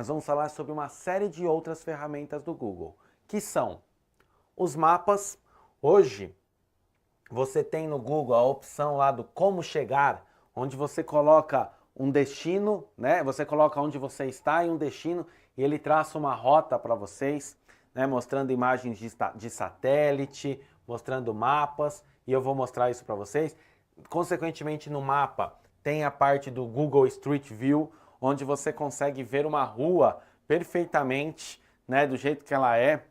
nós vamos falar sobre uma série de outras ferramentas do Google, que são os mapas. Hoje, você tem no Google a opção lá do como chegar, onde você coloca um destino, né? Você coloca onde você está e um destino, e ele traça uma rota para vocês, né? Mostrando imagens de satélite, mostrando mapas, e eu vou mostrar isso para vocês. Consequentemente, no mapa, tem a parte do Google Street View, onde você consegue ver uma rua perfeitamente, né, do jeito que ela é.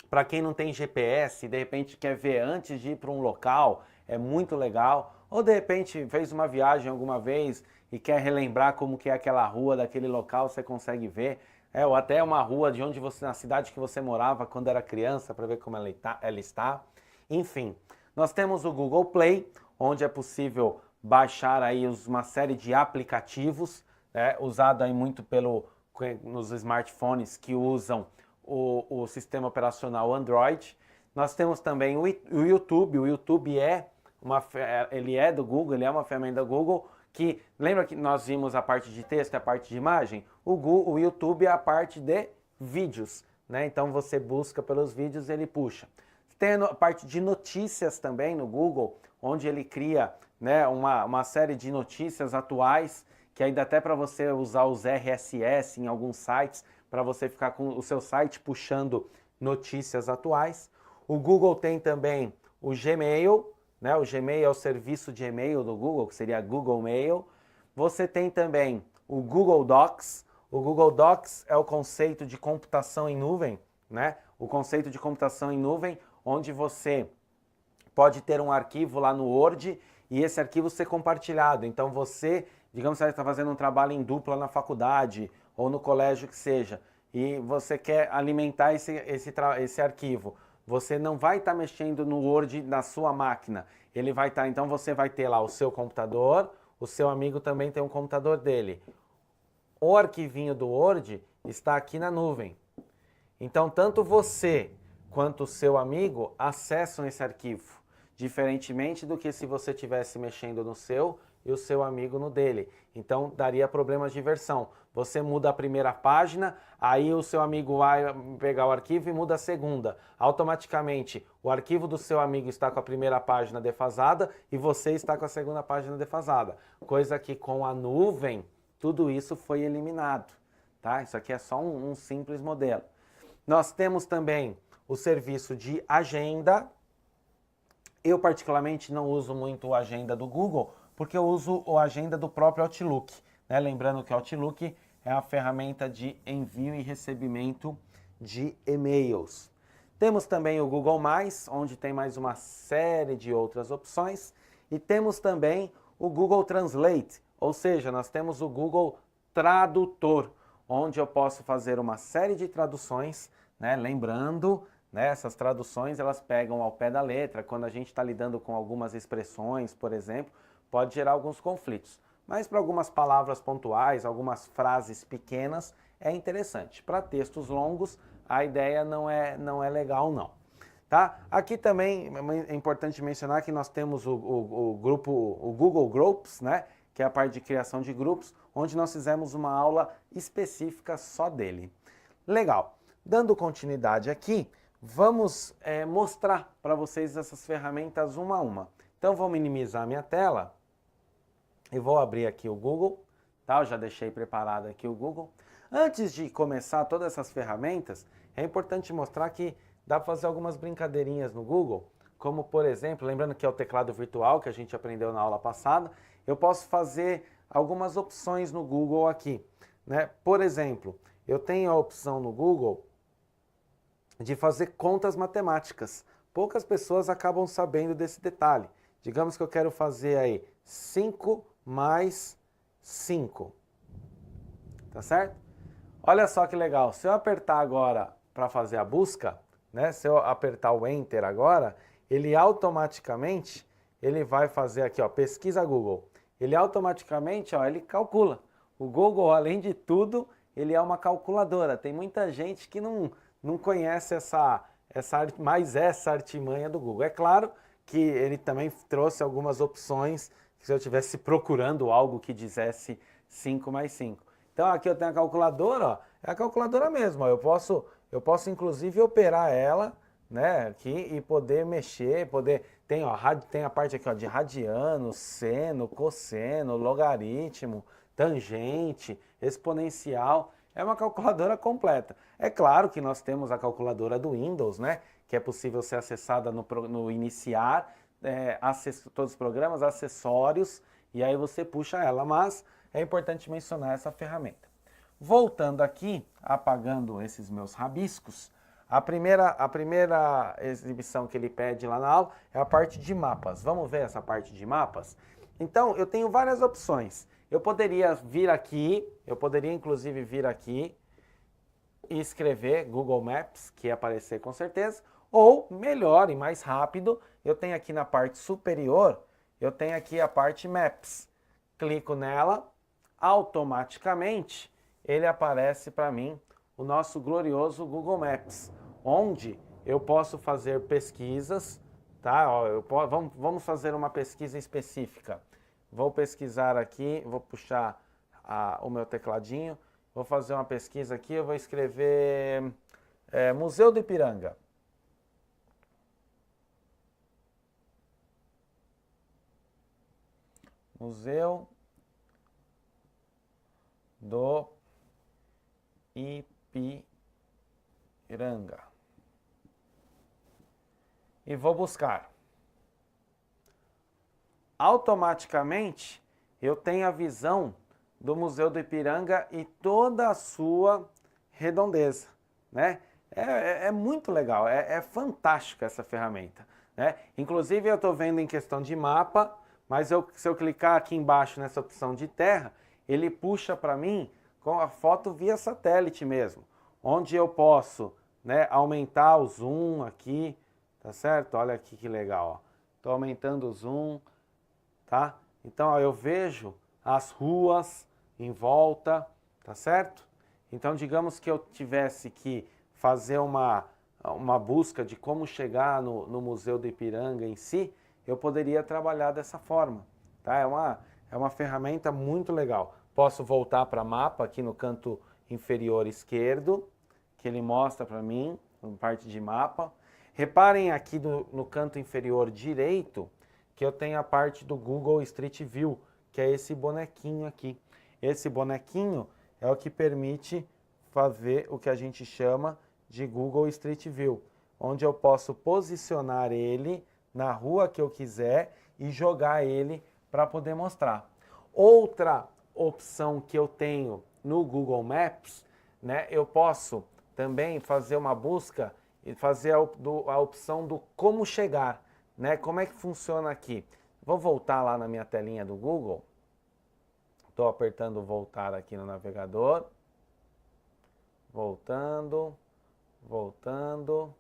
Para quem não tem GPS, de repente quer ver antes de ir para um local, é muito legal. Ou de repente fez uma viagem alguma vez e quer relembrar como que é aquela rua daquele local, você consegue ver. Ou até uma rua de onde você, na cidade que você morava quando era criança, para ver como ela está. Enfim, nós temos o Google Play, onde é possível baixar aí uma série de aplicativos, né, usado aí muito nos smartphones que usam o sistema operacional Android. Nós temos também o YouTube. O YouTube ele é do Google, ele é uma ferramenta do Google que, lembra que nós vimos a parte de texto e a parte de imagem? O YouTube é a parte de vídeos, né? Então você busca pelos vídeos e ele puxa. Tem a parte de notícias também no Google, onde ele cria, né, uma série de notícias atuais, que ainda até para você usar os RSS em alguns sites, para você ficar com o seu site puxando notícias atuais. O Google tem também o Gmail, né? O Gmail é o serviço de e-mail do Google, que seria Google Mail. Você tem também o Google Docs. O Google Docs é o conceito de computação em nuvem, né? O conceito de computação em nuvem, onde você pode ter um arquivo lá no Word e esse arquivo ser compartilhado. Então você, digamos que você está fazendo um trabalho em dupla na faculdade ou no colégio que seja, e você quer alimentar esse arquivo. Você não vai estar mexendo no Word na sua máquina. Ele vai estar, então você vai ter lá o seu computador, o seu amigo também tem um computador dele. O arquivinho do Word está aqui na nuvem. Então, tanto você quanto o seu amigo acessam esse arquivo, diferentemente do que se você estivesse mexendo no seu e o seu amigo no dele. Então, daria problemas de versão. Você muda a primeira página, aí o seu amigo vai pegar o arquivo e muda a segunda. Automaticamente, o arquivo do seu amigo está com a primeira página defasada e você está com a segunda página defasada. Coisa que com a nuvem, tudo isso foi eliminado. Tá? Isso aqui é só um simples modelo. Nós temos também o serviço de agenda. Eu particularmente não uso muito a agenda do Google, porque eu uso a agenda do próprio Outlook, né? Lembrando que o Outlook é a ferramenta de envio e recebimento de e-mails. Temos também o Google+, onde tem mais uma série de outras opções. E temos também o Google Translate, ou seja, nós temos o Google Tradutor, onde eu posso fazer uma série de traduções, né? Lembrando, né, essas traduções elas pegam ao pé da letra. Quando a gente está lidando com algumas expressões, por exemplo, pode gerar alguns conflitos. Mas para algumas palavras pontuais, algumas frases pequenas, é interessante. Para textos longos, a ideia não é legal, não. Tá? Aqui também é importante mencionar que nós temos o Google Groups, né, que é a parte de criação de grupos, onde nós fizemos uma aula específica só dele. Legal. Dando continuidade aqui, vamos mostrar para vocês essas ferramentas uma a uma. Então, vou minimizar a minha tela e vou abrir aqui o Google, tá? Eu já deixei preparado aqui o Google. Antes de começar todas essas ferramentas, é importante mostrar que dá para fazer algumas brincadeirinhas no Google, como por exemplo, lembrando que é o teclado virtual que a gente aprendeu na aula passada, eu posso fazer algumas opções no Google aqui, né? Por exemplo, eu tenho a opção no Google de fazer contas matemáticas. Poucas pessoas acabam sabendo desse detalhe. Digamos que eu quero fazer aí 5 mais 5. Tá certo? Olha só que legal. Se eu apertar agora para fazer a busca, né? Se eu apertar o Enter agora, ele automaticamente vai fazer aqui, ó, pesquisa Google. Ele automaticamente, ó, ele calcula. O Google, além de tudo, ele é uma calculadora. Tem muita gente que não conhece essa artimanha do Google. É claro que ele também trouxe algumas opções, que se eu estivesse procurando algo que dissesse 5 mais 5. Então aqui eu tenho a calculadora, ó, é a calculadora mesmo, ó, eu posso inclusive operar ela, né, aqui e poder mexer, tem, ó, tem a parte aqui, ó, de radiano, seno, cosseno, logaritmo, tangente, exponencial, é uma calculadora completa. É claro que nós temos a calculadora do Windows, né, que é possível ser acessada no iniciar, todos os programas, acessórios, e aí você puxa ela, mas é importante mencionar essa ferramenta. Voltando aqui, apagando esses meus rabiscos, a primeira exibição que ele pede lá na aula é a parte de mapas. Vamos ver essa parte de mapas? Então, eu tenho várias opções. Eu poderia inclusive vir aqui e escrever Google Maps, que ia aparecer com certeza, ou melhor e mais rápido, eu tenho aqui na parte superior, eu tenho aqui a parte Maps. Clico nela, automaticamente ele aparece para mim o nosso glorioso Google Maps, onde eu posso fazer pesquisas, tá? Ó, vamos fazer uma pesquisa específica. Vou pesquisar aqui, vou puxar o meu tecladinho, vou fazer uma pesquisa aqui, eu vou escrever Museu do Ipiranga. Museu do Ipiranga. E vou buscar. Automaticamente, eu tenho a visão do Museu do Ipiranga e toda a sua redondeza, né? É muito legal, é fantástica essa ferramenta, né? Inclusive eu estou vendo em questão de mapa, mas se eu clicar aqui embaixo nessa opção de terra, ele puxa para mim com a foto via satélite mesmo, onde eu posso, né, aumentar o zoom aqui, tá certo? Olha aqui que legal, ó. Tô aumentando o zoom, tá? Então, ó, eu vejo as ruas em volta, tá certo? Então, digamos que eu tivesse que fazer uma busca de como chegar no Museu do Ipiranga em si, eu poderia trabalhar dessa forma, tá? É uma ferramenta muito legal. Posso voltar para mapa aqui no canto inferior esquerdo, que ele mostra para mim, na parte de mapa. Reparem aqui no canto inferior direito, que eu tenho a parte do Google Street View, que é esse bonequinho aqui. Esse bonequinho é o que permite fazer o que a gente chama de Google Street View, onde eu posso posicionar ele na rua que eu quiser e jogar ele para poder mostrar. Outra opção que eu tenho no Google Maps, né, eu posso também fazer uma busca e fazer a opção do como chegar, né? Como é que funciona aqui? Vou voltar lá na minha telinha do Google. Estou apertando voltar aqui no navegador. Voltando, voltando.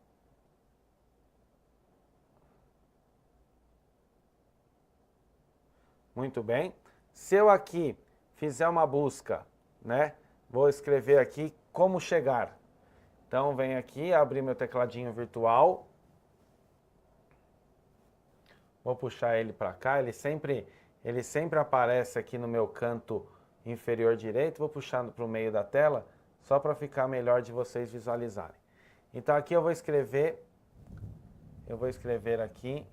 Muito bem. Se eu aqui fizer uma busca, né? Vou escrever aqui como chegar. Então, venho aqui, abrir meu tecladinho virtual. Vou puxar ele para cá, ele sempre aparece aqui no meu canto inferior direito. Vou puxar para o meio da tela, só para ficar melhor de vocês visualizarem. Então, aqui eu vou escrever aqui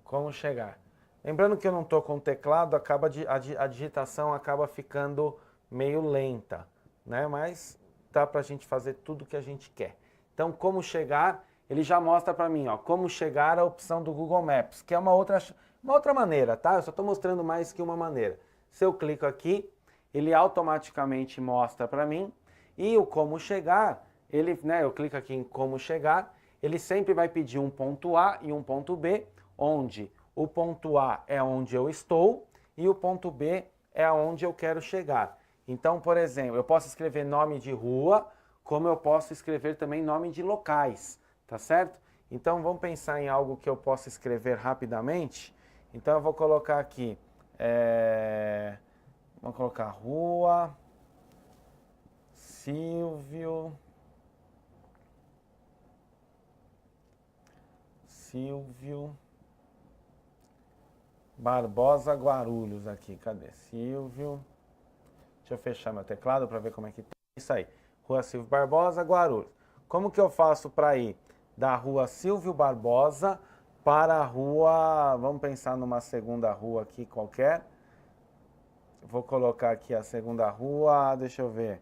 como chegar. Lembrando que eu não estou com o teclado, a digitação acaba ficando meio lenta, né? Mas dá para a gente fazer tudo o que a gente quer. Então, como chegar, ele já mostra para mim, ó, como chegar à opção do Google Maps, que é uma outra maneira, tá? Eu só estou mostrando mais que uma maneira. Se eu clico aqui, ele automaticamente mostra para mim, e o como chegar, eu clico aqui em como chegar, ele sempre vai pedir um ponto A e um ponto B, onde o ponto A é onde eu estou e o ponto B é onde eu quero chegar. Então, por exemplo, eu posso escrever nome de rua, como eu posso escrever também nome de locais, tá certo? Então, vamos pensar em algo que eu possa escrever rapidamente. Então, eu vou colocar aqui, vamos colocar rua, Silvio Barbosa Guarulhos aqui, cadê? Silvio Deixa eu fechar meu teclado para ver como é que tá. Isso aí. Rua Silvio Barbosa, Guarulhos. Como que eu faço para ir da Rua Silvio Barbosa para a rua... Vamos pensar numa segunda rua aqui qualquer. Vou colocar aqui a segunda rua, deixa eu ver.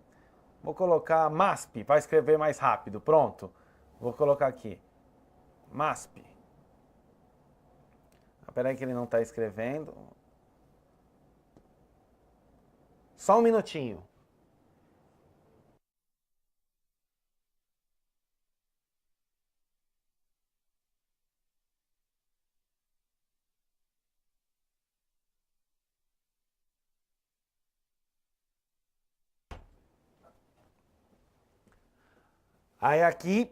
Vou colocar MASP, para escrever mais rápido. Pronto. Vou colocar aqui. MASP. Espera aí que ele não está escrevendo. Só um minutinho. Aí aqui,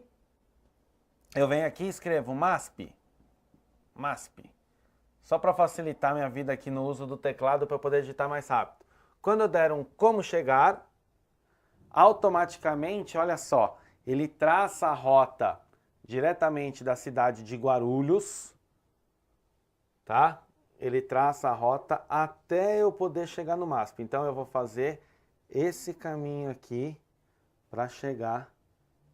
eu venho aqui e escrevo MASP. MASP. Só para facilitar minha vida aqui no uso do teclado para eu poder digitar mais rápido. Quando eu der um como chegar, automaticamente, olha só, ele traça a rota diretamente da cidade de Guarulhos, tá? Ele traça a rota até eu poder chegar no MASP. Então eu vou fazer esse caminho aqui para chegar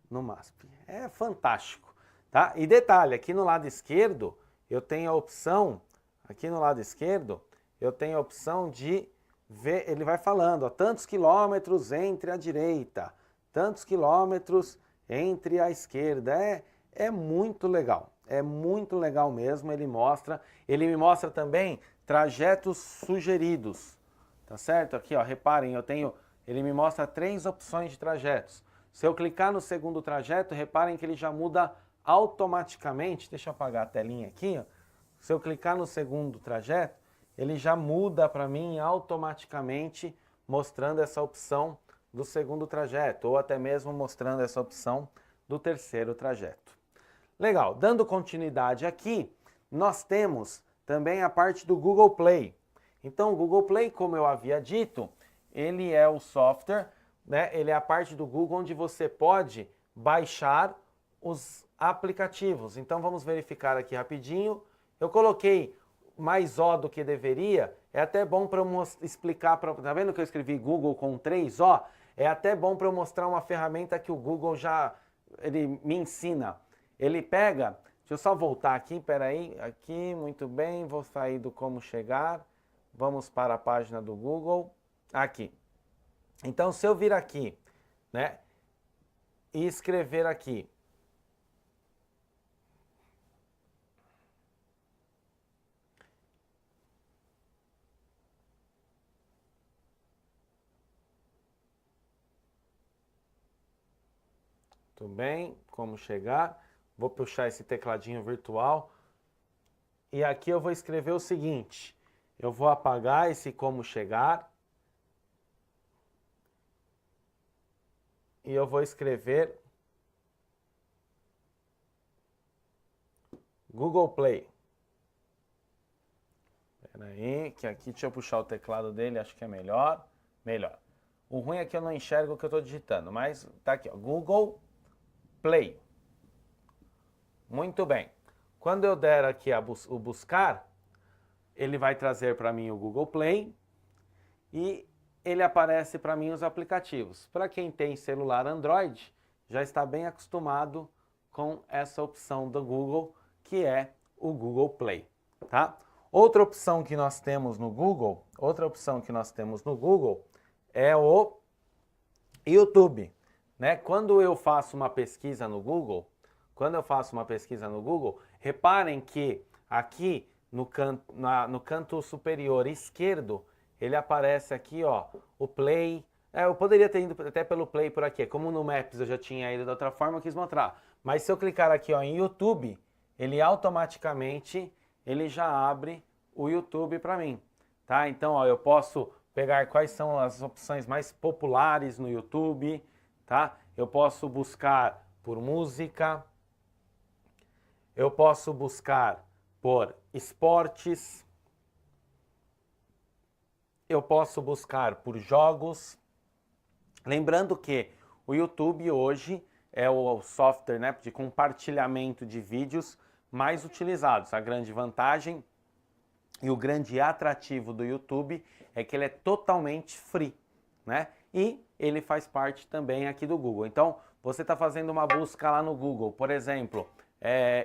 no MASP. É fantástico, tá? E detalhe, aqui no lado esquerdo, eu tenho a opção, aqui no lado esquerdo, eu tenho a opção de ver, ele vai falando, ó, tantos quilômetros entre a direita, tantos quilômetros entre a esquerda. É muito legal mesmo, ele me mostra também trajetos sugeridos, tá certo? Aqui, ó, reparem, ele me mostra 3 opções de trajetos. Se eu clicar no segundo trajeto, reparem que ele já muda automaticamente. Deixa eu apagar a telinha aqui, ó. Se eu clicar no segundo trajeto, ele já muda para mim automaticamente, mostrando essa opção do segundo trajeto, ou até mesmo mostrando essa opção do terceiro trajeto. Legal, dando continuidade aqui, nós temos também a parte do Google Play. Então, o Google Play, como eu havia dito, ele é o software, né? Ele é a parte do Google onde você pode baixar os aplicativos. Então, vamos verificar aqui rapidinho. Eu coloquei mais O do que deveria, é até bom para eu explicar, tá vendo que eu escrevi Google com 3 O? É até bom para eu mostrar uma ferramenta que o Google ele me ensina. Ele pega, deixa eu só voltar aqui, peraí, aqui, muito bem, vou sair do como chegar, vamos para a página do Google, aqui. Então, se eu vir aqui, né, e escrever aqui, tudo bem, como chegar, vou puxar esse tecladinho virtual, e aqui eu vou escrever o seguinte, eu vou apagar esse como chegar, e eu vou escrever Google Play. Espera aí, que aqui, deixa eu puxar o teclado dele, acho que é melhor. Melhor. O ruim é que eu não enxergo o que eu estou digitando, mas tá aqui, ó, Google Play. Muito bem. Quando eu der aqui o buscar, ele vai trazer para mim o Google Play e ele aparece para mim os aplicativos. Para quem tem celular Android, já está bem acostumado com essa opção do Google, que é o Google Play, tá? Outra opção que nós temos no Google, é o YouTube, né? Quando eu faço uma pesquisa no Google, reparem que aqui no canto superior esquerdo, ele aparece aqui, ó, o Play. Eu poderia ter ido até pelo Play por aqui, como no Maps eu já tinha ido de outra forma, eu quis mostrar. Mas se eu clicar aqui, ó, em YouTube, ele automaticamente, ele já abre o YouTube para mim, tá? Então, ó, eu posso pegar quais são as opções mais populares no YouTube, tá? Eu posso buscar por música, eu posso buscar por esportes, eu posso buscar por jogos. Lembrando que o YouTube hoje é o software, né, de compartilhamento de vídeos mais utilizados. A grande vantagem e o grande atrativo do YouTube é que ele é totalmente free, né? E ele faz parte também aqui do Google. Então, você está fazendo uma busca lá no Google, por exemplo,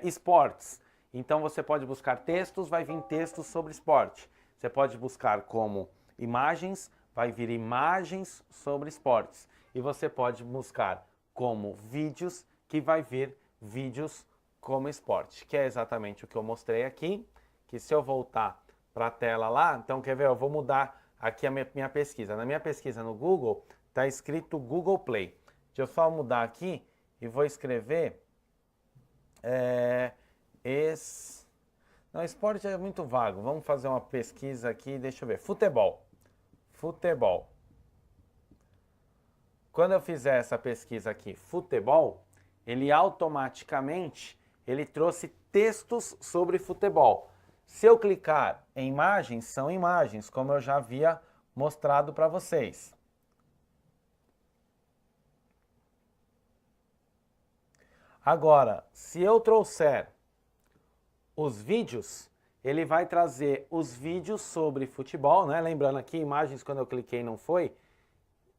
esportes. Então, você pode buscar textos, vai vir textos sobre esporte. Você pode buscar como imagens, vai vir imagens sobre esportes. E você pode buscar como vídeos, que vai vir vídeos como esporte, que é exatamente o que eu mostrei aqui, que se eu voltar para a tela lá, então quer ver, eu vou mudar aqui a minha pesquisa. Na minha pesquisa no Google, está escrito Google Play. Deixa eu só mudar aqui e vou escrever não, esporte é muito vago. Vamos fazer uma pesquisa aqui, deixa eu ver. Futebol. Futebol. Quando eu fizer essa pesquisa aqui, futebol, ele automaticamente ele trouxe textos sobre futebol. Se eu clicar em imagens, são imagens, como eu já havia mostrado para vocês. Agora, se eu trouxer os vídeos, ele vai trazer os vídeos sobre futebol, né? Lembrando aqui, imagens, quando eu cliquei não foi.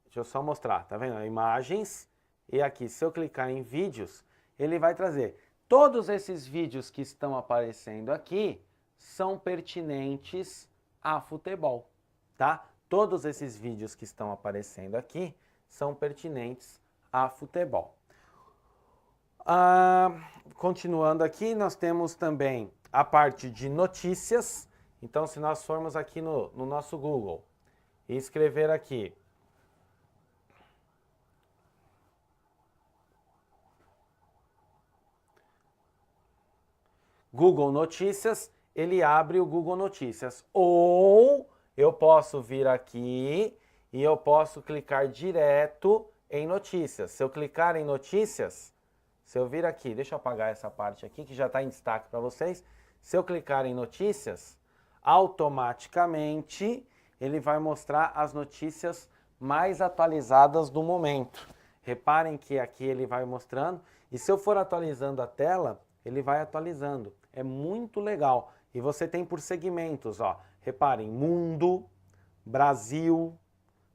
Deixa eu só mostrar, tá vendo? Imagens, e aqui, se eu clicar em vídeos, ele vai trazer. Todos esses vídeos que estão aparecendo aqui são pertinentes a futebol, tá? Todos esses vídeos que estão aparecendo aqui são pertinentes a futebol. Continuando aqui, nós temos também a parte de notícias. Então, se nós formos aqui no nosso Google e escrever aqui Google Notícias, ele abre o Google Notícias. Ou eu posso vir aqui e eu posso clicar direto em notícias. Se eu clicar em notícias, se eu vir aqui, deixa eu apagar essa parte aqui que já está em destaque para vocês. Se eu clicar em notícias, automaticamente ele vai mostrar as notícias mais atualizadas do momento. Reparem que aqui ele vai mostrando, e se eu for atualizando a tela, ele vai atualizando. É muito legal. E você tem por segmentos, ó. Reparem, mundo, Brasil,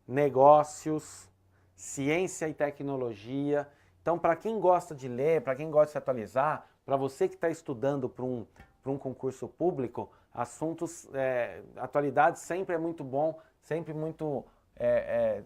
negócios, ciência e tecnologia. Então, para quem gosta de ler, para quem gosta de se atualizar, para você que está estudando para um concurso público, assuntos, atualidade sempre é muito bom, sempre muito,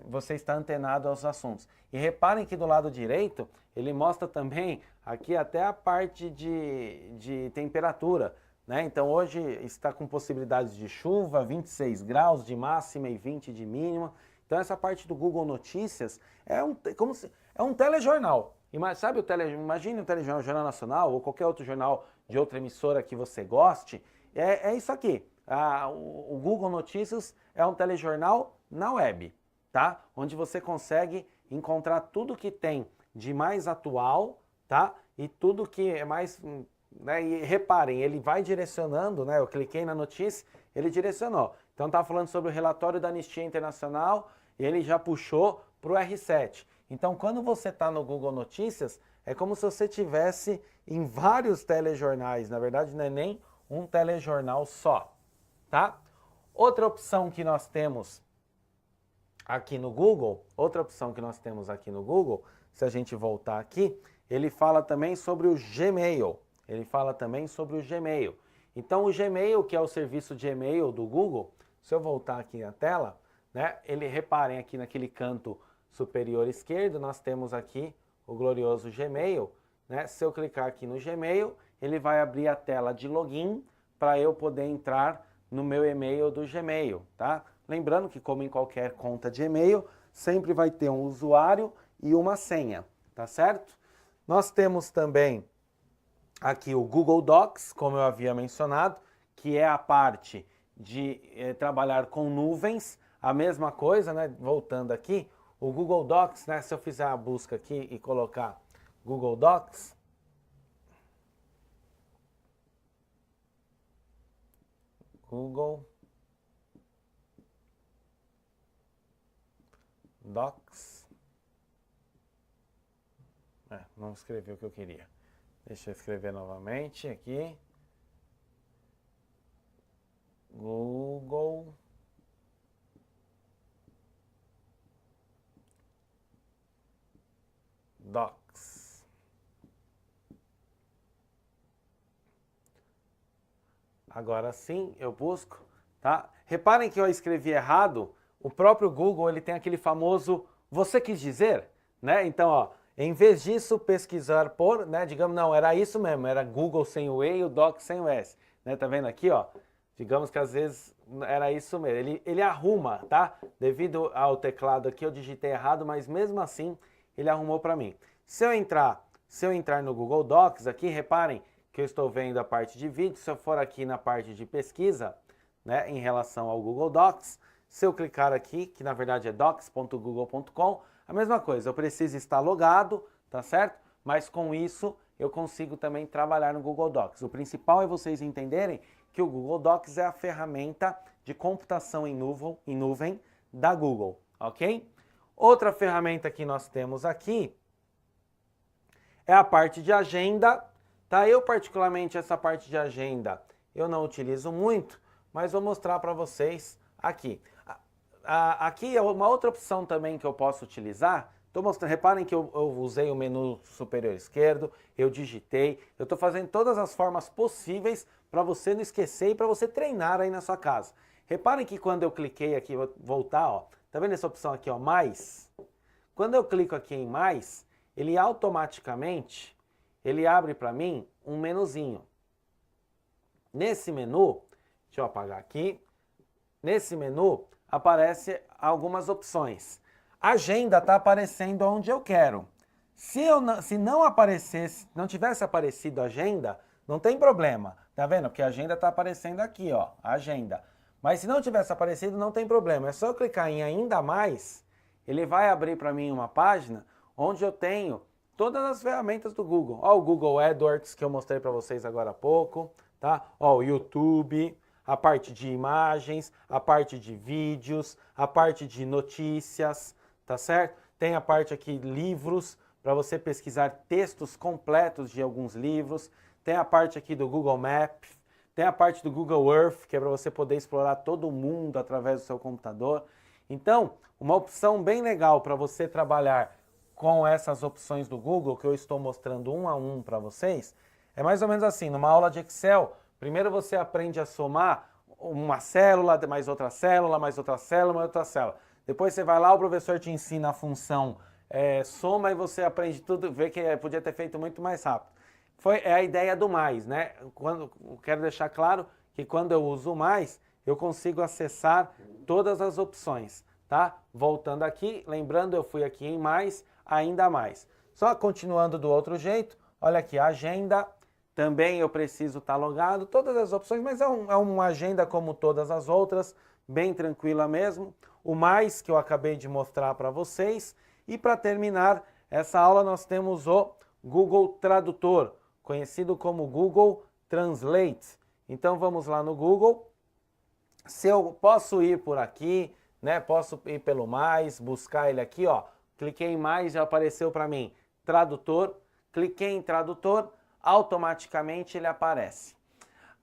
você está antenado aos assuntos. E reparem que do lado direito, ele mostra também aqui até a parte de temperatura, né? Então hoje está com possibilidades de chuva, 26 graus de máxima e 20 de mínima. Então essa parte do Google Notícias é um telejornal. Sabe imagine o telejornal, Jornal Nacional ou qualquer outro jornal de outra emissora que você goste. É isso aqui. O Google Notícias é um telejornal na web, tá? Onde você consegue encontrar tudo que tem de mais atual, tá? E tudo que é mais... Né? E reparem, ele vai direcionando, né? Eu cliquei na notícia, ele direcionou. Então tá falando sobre o relatório da Anistia Internacional e ele já puxou para o R7. Então quando você está no Google Notícias, é como se você tivesse em vários telejornais. Na verdade não é nem um telejornal só, tá? Outra opção que nós temos aqui no Google, se a gente voltar aqui, ele fala também sobre o Gmail. Então o Gmail, que é o serviço de e-mail do Google, se eu voltar aqui na tela, né, reparem aqui naquele canto superior esquerdo, nós temos aqui o glorioso Gmail, né? Se eu clicar aqui no Gmail, ele vai abrir a tela de login para eu poder entrar no meu e-mail do Gmail, tá? Lembrando que, como em qualquer conta de e-mail, sempre vai ter um usuário e uma senha, tá certo? Nós temos também aqui o Google Docs, como eu havia mencionado, que é a parte de trabalhar com nuvens. A mesma coisa, né? Voltando aqui, o Google Docs, né? Se eu fizer a busca aqui e colocar Google Docs, Google Docs, não escrevi o que eu queria. Deixa eu escrever novamente aqui. Google Docs. Agora sim, eu busco, tá? Reparem que eu escrevi errado. O próprio Google, ele tem aquele famoso "você quis dizer", né? Então, ó, em vez disso, pesquisar por, né? Digamos, não, era isso mesmo, era Google sem o E e o Docs sem o S, né? Tá vendo aqui, ó? Digamos que às vezes era isso mesmo. Ele arruma, tá? Devido ao teclado aqui, eu digitei errado, mas mesmo assim, ele arrumou para mim. Se eu entrar no Google Docs aqui, reparem que eu estou vendo a parte de vídeo. Se eu for aqui na parte de pesquisa, né, em relação ao Google Docs, se eu clicar aqui, que na verdade é docs.google.com, a mesma coisa, eu preciso estar logado, tá certo? Mas com isso eu consigo também trabalhar no Google Docs. O principal é vocês entenderem que o Google Docs é a ferramenta de computação em nuvem da Google, ok? Outra ferramenta que nós temos aqui é a parte de agenda, tá? Eu particularmente essa parte de agenda eu não utilizo muito, mas vou mostrar para vocês aqui. Aqui é uma outra opção também que eu posso utilizar. Estou mostrando, reparem que eu usei o menu superior esquerdo, eu digitei, eu estou fazendo todas as formas possíveis para você não esquecer e para você treinar aí na sua casa. Reparem que quando eu cliquei aqui, vou voltar, ó, tá vendo essa opção aqui, ó, mais? Quando eu clico aqui em mais, ele automaticamente, ele abre para mim um menuzinho. Nesse menu, deixa eu apagar aqui, nesse menu aparece algumas opções. A agenda está aparecendo onde eu quero. Se não aparecesse, não tivesse aparecido a agenda, não tem problema, tá vendo? Porque a agenda está aparecendo aqui, ó, a agenda. Mas se não tivesse aparecido, não tem problema. É só eu clicar em ainda mais, ele vai abrir para mim uma página onde eu tenho todas as ferramentas do Google. Ó, o Google AdWords que eu mostrei para vocês agora há pouco, tá? Ó, o YouTube, a parte de imagens, a parte de vídeos, a parte de notícias, tá certo? Tem a parte aqui livros, para você pesquisar textos completos de alguns livros. Tem a parte aqui do Google Maps, tem a parte do Google Earth, que é para você poder explorar todo o mundo através do seu computador. Então, uma opção bem legal para você trabalhar com essas opções do Google, que eu estou mostrando um a um para vocês, é mais ou menos assim, numa aula de Excel, primeiro você aprende a somar uma célula, mais outra célula, mais outra célula, mais outra célula. Depois você vai lá, o professor te ensina a função soma e você aprende tudo, vê que podia ter feito muito mais rápido. É a ideia do mais, né? Quero deixar claro que quando eu uso mais, eu consigo acessar todas as opções, tá? Voltando aqui, lembrando, eu fui aqui em mais, ainda mais. Só continuando do outro jeito, olha aqui, agenda, também eu preciso estar logado, todas as opções, mas é uma agenda como todas as outras, bem tranquila mesmo. O mais que eu acabei de mostrar para vocês. E para terminar essa aula nós temos o Google Tradutor, conhecido como Google Translate. Então vamos lá no Google. Se eu posso ir por aqui, né? Posso ir pelo mais, buscar ele aqui, ó. Cliquei em mais, já apareceu para mim tradutor. Cliquei em tradutor, automaticamente ele aparece.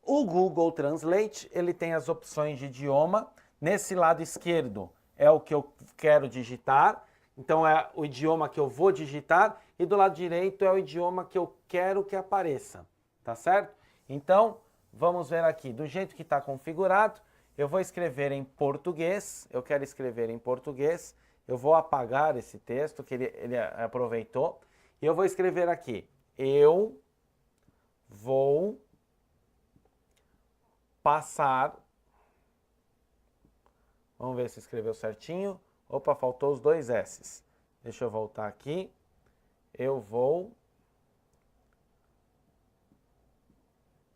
O Google Translate, ele tem as opções de idioma. Nesse lado esquerdo é o que eu quero digitar. Então é o idioma que eu vou digitar e do lado direito é o idioma que eu quero que apareça, tá certo? Então, vamos ver aqui, do jeito que está configurado, eu vou escrever em português, eu quero escrever em português, eu vou apagar esse texto que ele aproveitou, e eu vou escrever aqui, eu vou passar, vamos ver se escreveu certinho. Opa, faltou os dois S's. Deixa eu voltar aqui. Eu vou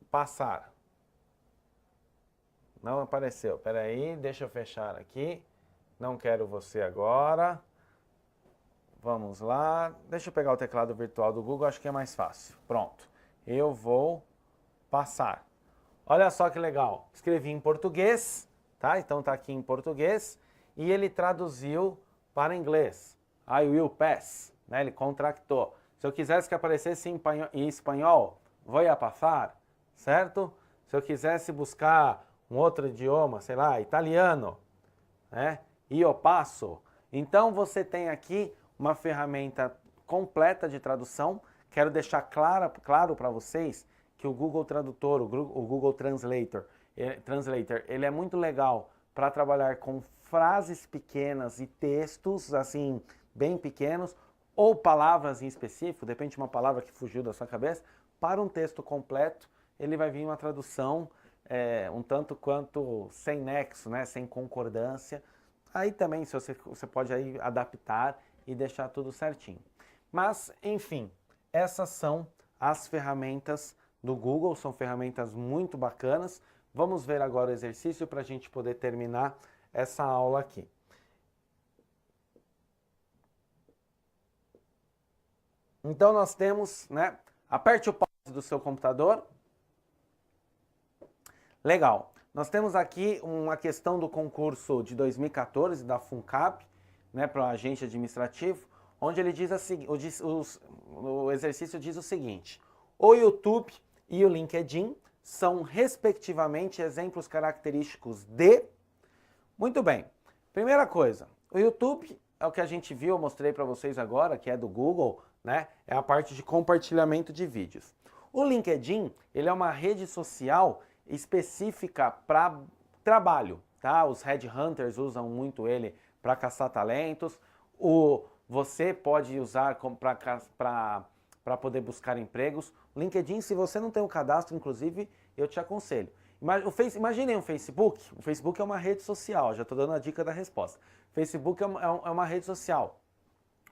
passar. Não apareceu. Espera aí, deixa eu fechar aqui. Não quero você agora. Vamos lá. Deixa eu pegar o teclado virtual do Google, acho que é mais fácil. Pronto. Eu vou passar. Olha só que legal. Escrevi em português, tá? Então tá aqui em português. E ele traduziu para inglês. I will pass, né? Ele contractou. Se eu quisesse que aparecesse em espanhol, vou a passar, certo? Se eu quisesse buscar um outro idioma, sei lá, italiano, né? Io passo. Então você tem aqui uma ferramenta completa de tradução. Quero deixar claro para vocês que o Google Tradutor, o Google Translator, ele é muito legal para trabalhar com frases pequenas e textos, assim, bem pequenos, ou palavras em específico, depende de uma palavra que fugiu da sua cabeça, para um texto completo, ele vai vir uma tradução um tanto quanto sem nexo, né, sem concordância. Aí também você pode aí adaptar e deixar tudo certinho. Mas, enfim, essas são as ferramentas do Google, são ferramentas muito bacanas. Vamos ver agora o exercício para a gente poder terminar essa aula aqui. Então nós temos, né, aperte o pause do seu computador. Legal. Nós temos aqui uma questão do concurso de 2014 da FUNCAP, né, para o agente administrativo, onde ele diz o exercício diz o seguinte: o YouTube e o LinkedIn são respectivamente exemplos característicos de... Muito bem. Primeira coisa, o YouTube é o que a gente viu, eu mostrei para vocês agora, que é do Google, né? É a parte de compartilhamento de vídeos. O LinkedIn, ele é uma rede social específica para trabalho, tá? Os headhunters usam muito ele para caçar talentos. Você pode usar para poder buscar empregos. O LinkedIn, se você não tem um cadastro, inclusive, eu te aconselho. Imaginem um Facebook. O Facebook é uma rede social, já estou dando a dica da resposta. Facebook é uma rede social.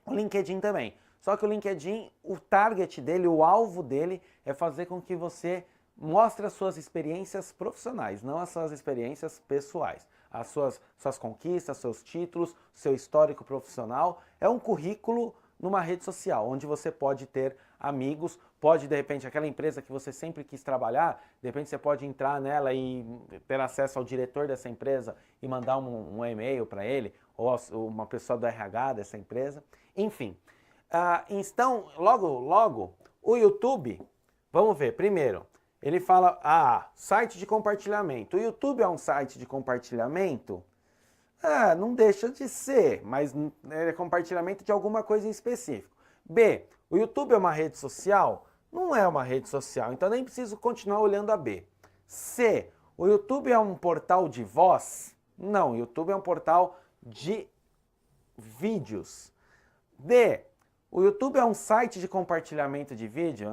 O LinkedIn também. Só que o LinkedIn, o target dele, o alvo dele é fazer com que você mostre as suas experiências profissionais, não as suas experiências pessoais. As suas conquistas, seus títulos, seu histórico profissional. É um currículo numa rede social, onde você pode ter amigos, pode, de repente, aquela empresa que você sempre quis trabalhar, de repente você pode entrar nela e ter acesso ao diretor dessa empresa e mandar um e-mail para ele, ou uma pessoa do RH dessa empresa. Enfim, então, logo, o YouTube, vamos ver, primeiro, ele fala, site de compartilhamento. O YouTube é um site de compartilhamento? Não deixa de ser, mas é compartilhamento de alguma coisa em específico. B, o YouTube é uma rede social? Não é uma rede social, então nem preciso continuar olhando a B. C, o YouTube é um portal de voz? Não, o YouTube é um portal de vídeos. D, o YouTube é um site de compartilhamento de vídeo?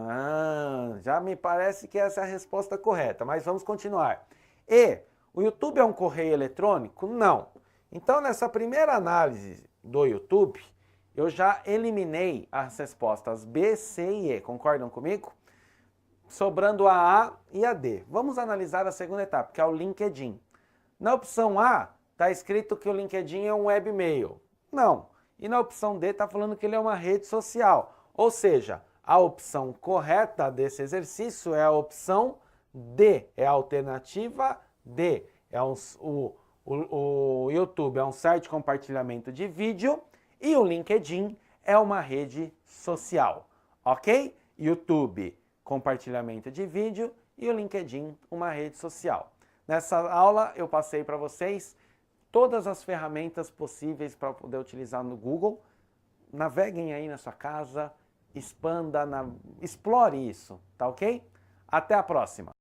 Já me parece que essa é a resposta correta, mas vamos continuar. E, o YouTube é um correio eletrônico? Não. Então, nessa primeira análise do YouTube, eu já eliminei as respostas B, C e E. Concordam comigo? Sobrando a A e a D. Vamos analisar a segunda etapa, que é o LinkedIn. Na opção A, está escrito que o LinkedIn é um webmail. Não. E na opção D está falando que ele é uma rede social. Ou seja, a opção correta desse exercício é a opção D. É a alternativa D. O YouTube é um site de compartilhamento de vídeo e o LinkedIn é uma rede social. Ok? YouTube, compartilhamento de vídeo e o LinkedIn, uma rede social. Nessa aula eu passei para vocês todas as ferramentas possíveis para poder utilizar no Google. Naveguem aí na sua casa, explore isso, tá ok? Até a próxima!